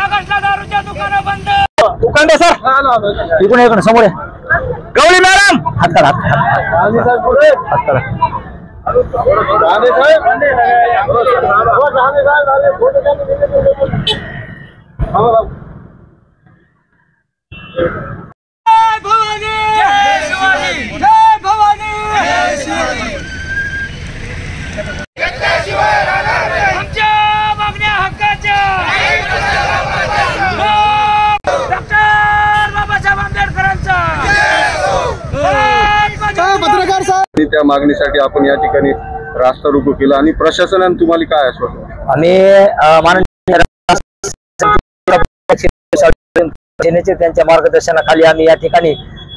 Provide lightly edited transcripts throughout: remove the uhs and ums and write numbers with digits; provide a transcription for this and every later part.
ऑगस्टला दारूच्या दुकानं बंद. दुकान द्या सर. इकडून इकडून समोर आहे. गवळी मॅडम हात करा. त्या मागणीसाठी आपण या ठिकाणी रास्ता रोको केला आणि प्रशासनाने तुम्हाला काय आश्वासन? आम्ही माननीय सेनेचे त्यांच्या मार्गदर्शनाखाली आम्ही या ठिकाणी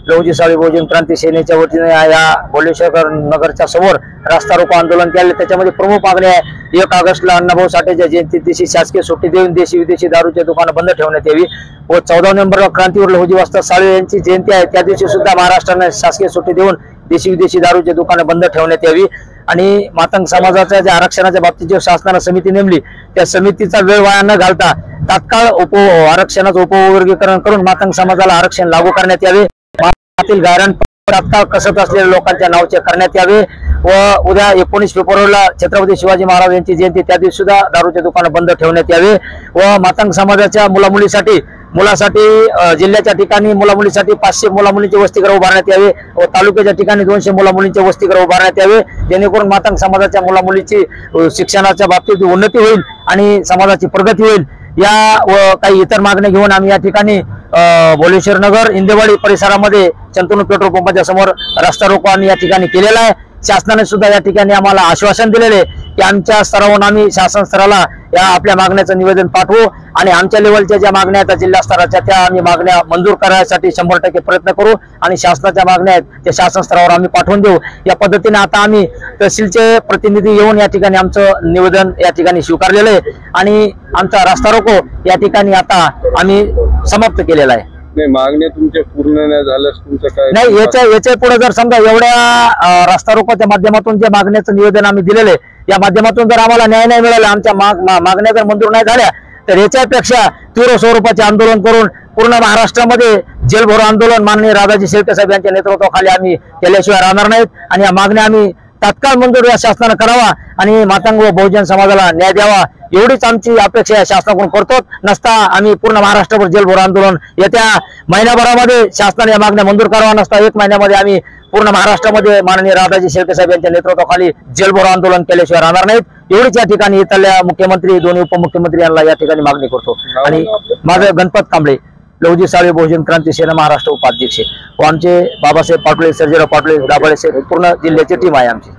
लहुजी साळवी बहुजन क्रांती सेनेच्या वतीने या भोलेश्वर नगरच्या समोर रास्ता रोको आंदोलन केले। त्याच्यामध्ये प्रमुख मागणी आहे 1 ऑगस्टला अण्णाभाऊ साठेच्या जयंती दिवशी शासकीय सुट्टी देऊन देशी विदेशी दारूचे दुकानं बंद ठेवण्यात यावी व 14 नोव्हेंबरला क्रांतीवीर लहुजी वस्ताद साळवे यांची जयंती आहे, त्या दिवशी सुद्धा महाराष्ट्राने शासकीय सुट्टी देऊन देशी विदेशी दारूचे दुकानं बंद ठेवण्यात यावी आणि मातंग समाजाच्या ज्या आरक्षणाच्या बाबतीत जो शासनाने समिती नेमली त्या समितीचा वेळ वाया न घालता तात्काळ आरक्षणाचं उपवर्गीकरण करून मातंग समाजाला आरक्षण लागू करण्यात यावे। महाराष्ट्रातील गायरान तात्काळ कसत असलेल्या लोकांच्या नावचे करण्यात यावे व उद्या 19 फेब्रुवारीला छत्रपती शिवाजी महाराज यांची जयंती त्या दिवशी सुद्धा दारूचे दुकानं बंद ठेवण्यात यावे व मातंग समाजाच्या मुलामुलीसाठी जिल्ह्याच्या ठिकाणी मुलामुलीसाठी 500 मुलामुलींचे वसतिगृह उभारण्यात यावे व तालुक्याच्या ठिकाणी 200 मुलामुलींचे वसतिगृह उभारण्यात यावे जेणेकरून मातंग समाजाच्या मुलामुलीची शिक्षणाच्या बाबतीत उन्नती होईल आणि समाजाची प्रगती होईल। या व काही इतर मागण्या घेऊन आम्ही या ठिकाणी भोलेश्वर नगर इंदेवाडी परिसरामध्ये चंतनू पेट्रोल पंपाच्या समोर रस्ता रोको आम्ही या ठिकाणी केलेला आहे। शासनाने सुद्धा या ठिकाणी आम्हाला आश्वासन दिलेले की आमच्या स्तरावरून आम्ही शासन स्तराला या आपल्या मागण्याचं निवेदन पाठवू आणि आमच्या लेवलच्या ज्या मागण्या आहेत जिल्हा स्तराच्या त्या आम्ही मागण्या मंजूर करण्यासाठी 100% प्रयत्न करू आणि शासनाच्या मागण्या आहेत त्या शासन स्तरावर आम्ही पाठवून देऊ। या पद्धतीने आता आम्ही तहसीलचे प्रतिनिधी येऊन या ठिकाणी आमचं निवेदन या ठिकाणी स्वीकारलेलं आहे आणि आमचा रस्ता रोको या ठिकाणी आता आम्ही समाप्त केलेला आहे। नाही मागण्या तुमच्या पूर्ण नाही झाल्यास तुमचं काय नाही याच्या पुढे जर समजा एवढ्या रस्ता रोकोच्या माध्यमातून जे मागण्याचं निवेदन आम्ही दिलेले या माध्यमातून जर आम्हाला न्याय नाही मिळाला आमच्या मागण्या जर मंजूर नाही झाल्या तर याच्यापेक्षा तीव्र स्वरूपाचे आंदोलन करून पूर्ण महाराष्ट्रामध्ये जेलभरो आंदोलन माननीय राधाजी शेळके साहेब यांच्या नेतृत्वाखाली आम्ही केल्याशिवाय राहणार नाहीत आणि या मागण्या आम्ही तात्काळ मंजूर या शासनाने करावा आणि मातंग व बहुजन समाजाला न्याय द्यावा एवढीच आमची अपेक्षा या शासनाकडून करतो। नसता आम्ही पूर्ण महाराष्ट्रभर जेलभरो आंदोलन येत्या महिन्याभरामध्ये शासनाने या मागण्या मंजूर करावा नसता 1 महिन्यामध्ये आम्ही पूर्ण महाराष्ट्रामध्ये माननीय राधाजी शेळके साहेब यांच्या नेतृत्वाखाली जेलभरो आंदोलन केल्याशिवाय राहणार नाहीत एवढीच या ठिकाणी इथल्या मुख्यमंत्री 2 उपमुख्यमंत्री यांना या ठिकाणी मागणी करतो। आणि माझं गणपत कांबळे लहुजी साळवे बहुजन क्रांती सेना महाराष्ट्र उपाध्यक्ष व आमचे बाबासाहेब पाटोळे सर्जेराव पाटोळे दाभाळे पूर्ण जिल्ह्याची टीम आहे आमची।